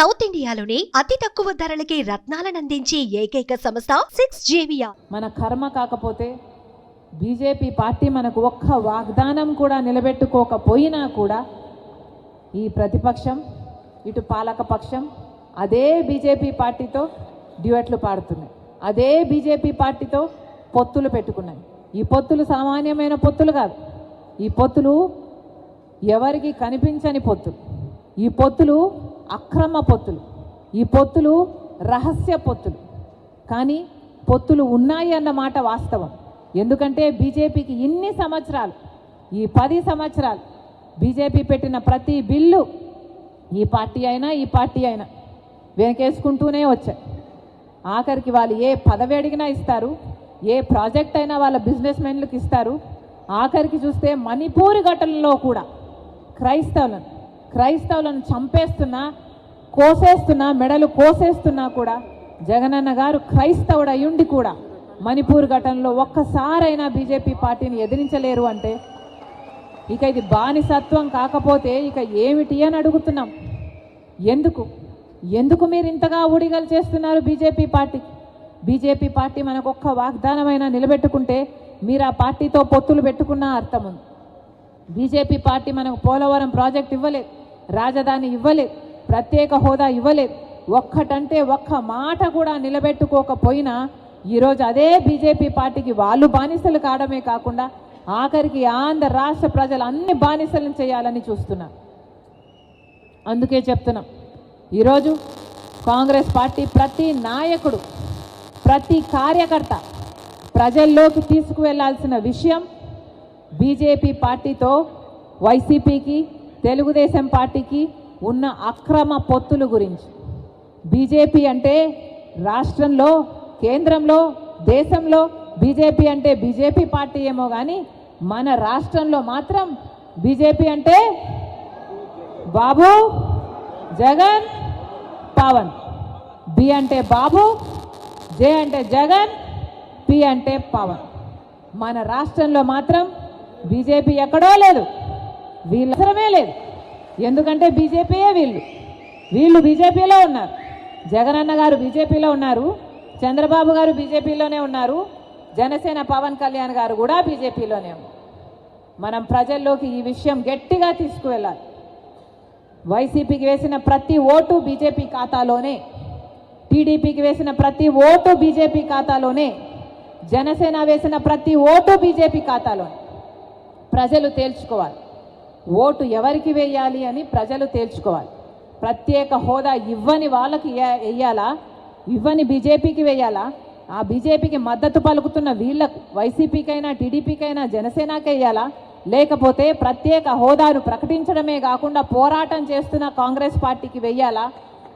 South ఇండియాలోని అతి తక్కువ ధరలకి రత్నాలనందించే ఏకైక సంస్థ 6JVR. మన కర్మ కాకపోతే బీజేపీ పార్టీ మనకు ఒక్క వాగ్దానం కూడా నిలబెట్టుకోకపోయినా కూడా ఈ ప్రతిపక్షం ఇటు పాలక పక్షం అదే బీజేపీ పార్టీతో డ్యూయట్లు పాడుతున్నాయి, అదే బీజేపీ పార్టీతో పొత్తులు పెట్టుకున్నాయి. ఈ పొత్తులు సామాన్యమైన పొత్తులు కాదు, ఈ పొత్తులు ఎవరికి కనిపించని పొత్తులు, ఈ పొత్తులు అక్రమ పొత్తులు, ఈ పొత్తులు రహస్య పొత్తులు. కానీ పొత్తులు ఉన్నాయి అన్న మాట వాస్తవం. ఎందుకంటే బీజేపీకి ఇన్ని సంవత్సరాలు, ఈ 10 సంవత్సరాలు బీజేపీ పెట్టిన ప్రతి బిల్లు ఈ పార్టీ అయినా వెనకేసుకుంటూనే వచ్చాయి. ఆఖరికి వాళ్ళు ఏ పదవి అడిగినా ఇస్తారు, ఏ ప్రాజెక్ట్ అయినా వాళ్ళ బిజినెస్ మెన్లకు ఇస్తారు. ఆఖరికి చూస్తే మణిపూర్ ఘటనలో కూడా క్రైస్తవులను చంపేస్తున్నా, కోసేస్తున్నా, మెడలు కోసేస్తున్నా కూడా జగనన్న గారు క్రైస్తవుడు అయ్యుండి కూడా మణిపూర్ ఘటనలో ఒక్కసారైనా బీజేపీ పార్టీని ఎదిరించలేరు అంటే ఇక ఇది బానిసత్వం కాకపోతే ఇక ఏమిటి అని అడుగుతున్నాం. ఎందుకు మీరు ఇంతగా ఊడిగలు చేస్తున్నారు బీజేపీ పార్టీకి? బీజేపీ పార్టీ మనకు ఒక్క వాగ్దానమైనా నిలబెట్టుకుంటే మీరు ఆ పార్టీతో పొత్తులు పెట్టుకున్న అర్థం ఉంది. బీజేపీ పార్టీ మనకు పోలవరం ప్రాజెక్ట్ ఇవ్వలేదు, రాజధాని ఇవ్వలేదు, ప్రత్యేక హోదా ఇవ్వలేదు. ఒక్కటంటే ఒక్క మాట కూడా నిలబెట్టుకోకపోయినా ఈరోజు అదే బీజేపీ పార్టీకి వాళ్ళు బానిసలు కావడమే కాకుండా ఆఖరికి ఆంధ్ర రాష్ట్ర ప్రజలు అన్ని బానిసలను చేయాలని చూస్తున్నారు. అందుకే చెప్తున్నాం, ఈరోజు కాంగ్రెస్ పార్టీ ప్రతి నాయకుడు, ప్రతి కార్యకర్త ప్రజల్లోకి తీసుకువెళ్లాల్సిన విషయం బీజేపీ పార్టీతో వైసీపీకి, తెలుగుదేశం పార్టీకి ఉన్న అక్రమ పొత్తుల గురించి. బీజేపీ అంటే రాష్ట్రంలో, కేంద్రంలో, దేశంలో బీజేపీ అంటే బీజేపీ పార్టీ ఏమో కానీ మన రాష్ట్రంలో మాత్రం బీజేపీ అంటే బాబు, జగన్, పవన్. బి అంటే బాబు, జే అంటే జగన్, పి అంటే పవన్. మన రాష్ట్రంలో మాత్రం బీజేపీ ఎక్కడో లేదు, వీళ్ళ అవసరమే లేదు. ఎందుకంటే బీజేపీయే వీళ్ళు బీజేపీలో ఉన్నారు. జగనన్న గారు బీజేపీలో ఉన్నారు, చంద్రబాబు గారు బీజేపీలోనే ఉన్నారు, జనసేన పవన్ కళ్యాణ్ గారు కూడా బీజేపీలోనే ఉన్నారు. మనం ప్రజల్లోకి ఈ విషయం గట్టిగా తీసుకువెళ్ళాలి. వైసీపీకి వేసిన ప్రతి ఓటు బీజేపీ ఖాతాలోనే, టీడీపీకి వేసిన ప్రతి ఓటు బీజేపీ ఖాతాలోనే, జనసేన వేసిన ప్రతి ఓటు బీజేపీ ఖాతాలోనే. ప్రజలు తేల్చుకోవాలి ఓటు ఎవరికి వేయాలి అని, ప్రజలు తేల్చుకోవాలి. ప్రత్యేక హోదా ఇవ్వని వాళ్ళకి వేయాలా, ఇవ్వని బీజేపీకి వేయాలా, ఆ బీజేపీకి మద్దతు పలుకుతున్న వీళ్లకు వైసీపీకైనా టీడీపీకైనా జనసేనకి వేయాలా, లేకపోతే ప్రత్యేక హోదాను ప్రకటించడమే కాకుండా పోరాటం చేస్తున్న కాంగ్రెస్ పార్టీకి వేయాలా?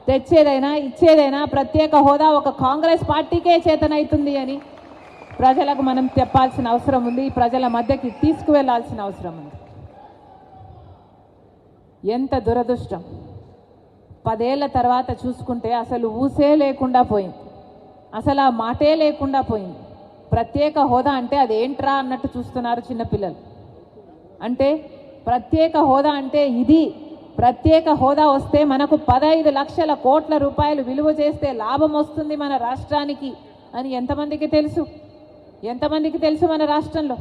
తెచ్చేదైనా ఇచ్చేదైనా ప్రత్యేక హోదా ఒక కాంగ్రెస్ పార్టీకే చేతనవుతుంది అని ప్రజలకు మనం చెప్పాల్సిన అవసరం ఉంది, ప్రజల మధ్యకి తీసుకువెళ్లాల్సిన అవసరం ఉంది. ఎంత దురదృష్టం! 10 ఏళ్ల తర్వాత చూసుకుంటే అసలు ఊసే లేకుండా పోయింది, అసలు ఆ మాటే లేకుండా పోయింది. ప్రత్యేక హోదా అంటే అదేంట్రా అన్నట్టు చూస్తున్నారు చిన్నపిల్లలు. అంటే ప్రత్యేక హోదా అంటే ఇది, ప్రత్యేక హోదా వస్తే మనకు 15 లక్షల కోట్ల రూపాయలు విలువ చేస్తే లాభం వస్తుంది మన రాష్ట్రానికి అని ఎంతమందికి తెలుసు? మన రాష్ట్రంలో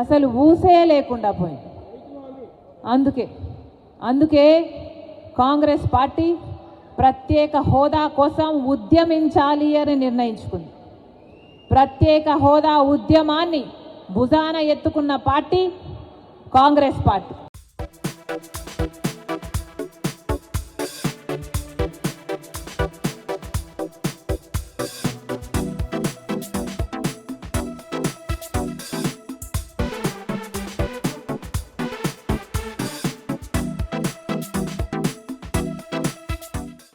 అసలు ఊసే లేకుండా పోయింది. అందుకే కాంగ్రెస్ పార్టీ ప్రత్యేక హోదా కోసం ఉద్యమించాలి అని నిర్ణయించుకుంది. ప్రత్యేక హోదా ఉద్యమాన్ని భుజాన ఎత్తుకున్న పార్టీ కాంగ్రెస్ పార్టీ.